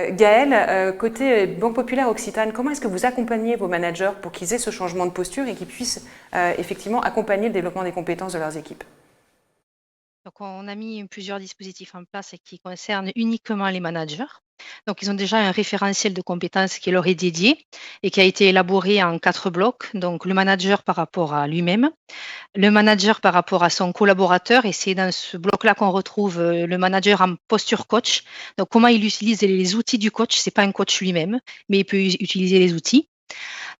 Gaëlle, côté Banque Populaire Occitane, comment est-ce que vous accompagnez vos managers pour qu'ils aient ce changement de posture et qu'ils puissent effectivement accompagner le développement des compétences de leurs équipes? Donc, on a mis plusieurs dispositifs en place qui concernent uniquement les managers. Donc, ils ont déjà un référentiel de compétences qui leur est dédié et qui a été élaboré en 4 blocs. Donc, le manager par rapport à lui-même, le manager par rapport à son collaborateur, et c'est dans ce bloc-là qu'on retrouve le manager en posture coach. Donc, comment il utilise les outils du coach. C'est pas un coach lui-même, mais il peut utiliser les outils.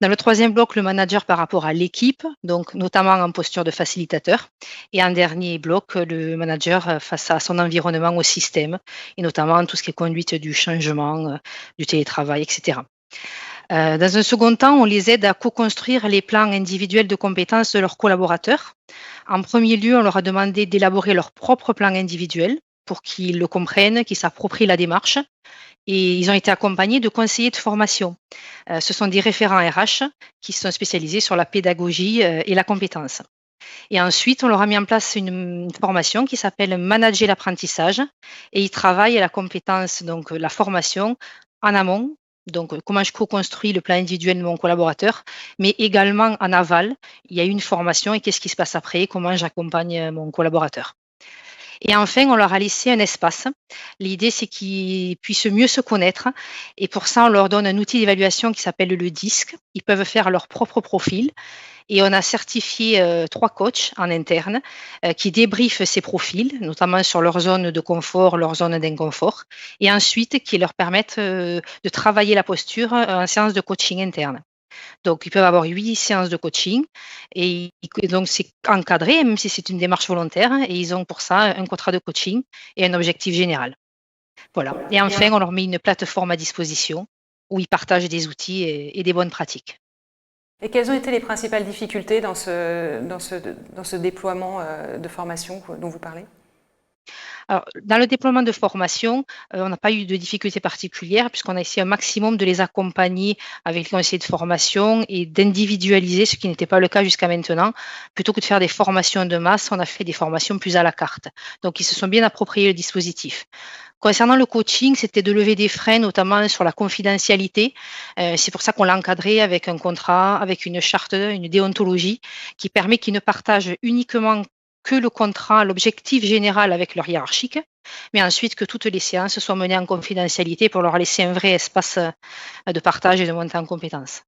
Dans le troisième bloc, le manager par rapport à l'équipe, donc notamment en posture de facilitateur. Et en dernier bloc, le manager face à son environnement, au système, et notamment tout ce qui est conduite du changement, du télétravail, etc. Dans un second temps, on les aide à co-construire les plans individuels de compétences de leurs collaborateurs. En premier lieu, on leur a demandé d'élaborer leur propre plan individuel pour qu'ils le comprennent, qu'ils s'approprient la démarche. Et ils ont été accompagnés de conseillers de formation. Ce sont des référents RH qui sont spécialisés sur la pédagogie et la compétence. Et ensuite, on leur a mis en place une formation qui s'appelle Manager l'apprentissage et ils travaillent à la compétence, donc la formation en amont, donc comment je co-construis le plan individuel de mon collaborateur, mais également en aval, il y a une formation et qu'est-ce qui se passe après, comment j'accompagne mon collaborateur. Et enfin, on leur a laissé un espace. L'idée, c'est qu'ils puissent mieux se connaître. Et pour ça, on leur donne un outil d'évaluation qui s'appelle le DISC. Ils peuvent faire leur propre profil. Et on a certifié 3 coachs en interne qui débriefent ces profils, notamment sur leur zone de confort, leur zone d'inconfort. Et ensuite, qui leur permettent de travailler la posture en séance de coaching interne. Donc, ils peuvent avoir 8 séances de coaching et donc c'est encadré, même si c'est une démarche volontaire, hein, et ils ont pour ça un contrat de coaching et un objectif général. Voilà. Et enfin, on leur met une plateforme à disposition où ils partagent des outils et des bonnes pratiques. Et quelles ont été les principales difficultés dans ce déploiement de formation dont vous parlez? Alors, dans le déploiement de formation, on n'a pas eu de difficultés particulières puisqu'on a essayé un maximum de les accompagner avec les conseillers de formation et d'individualiser, ce qui n'était pas le cas jusqu'à maintenant. Plutôt que de faire des formations de masse, on a fait des formations plus à la carte. Donc, ils se sont bien appropriés le dispositif. Concernant le coaching, c'était de lever des freins, notamment sur la confidentialité. C'est pour ça qu'on l'a encadré avec un contrat, avec une charte, une déontologie qui permet qu'ils ne partagent uniquement que le contrat, l'objectif général avec leur hiérarchique, mais ensuite que toutes les séances soient menées en confidentialité pour leur laisser un vrai espace de partage et de montée en compétences.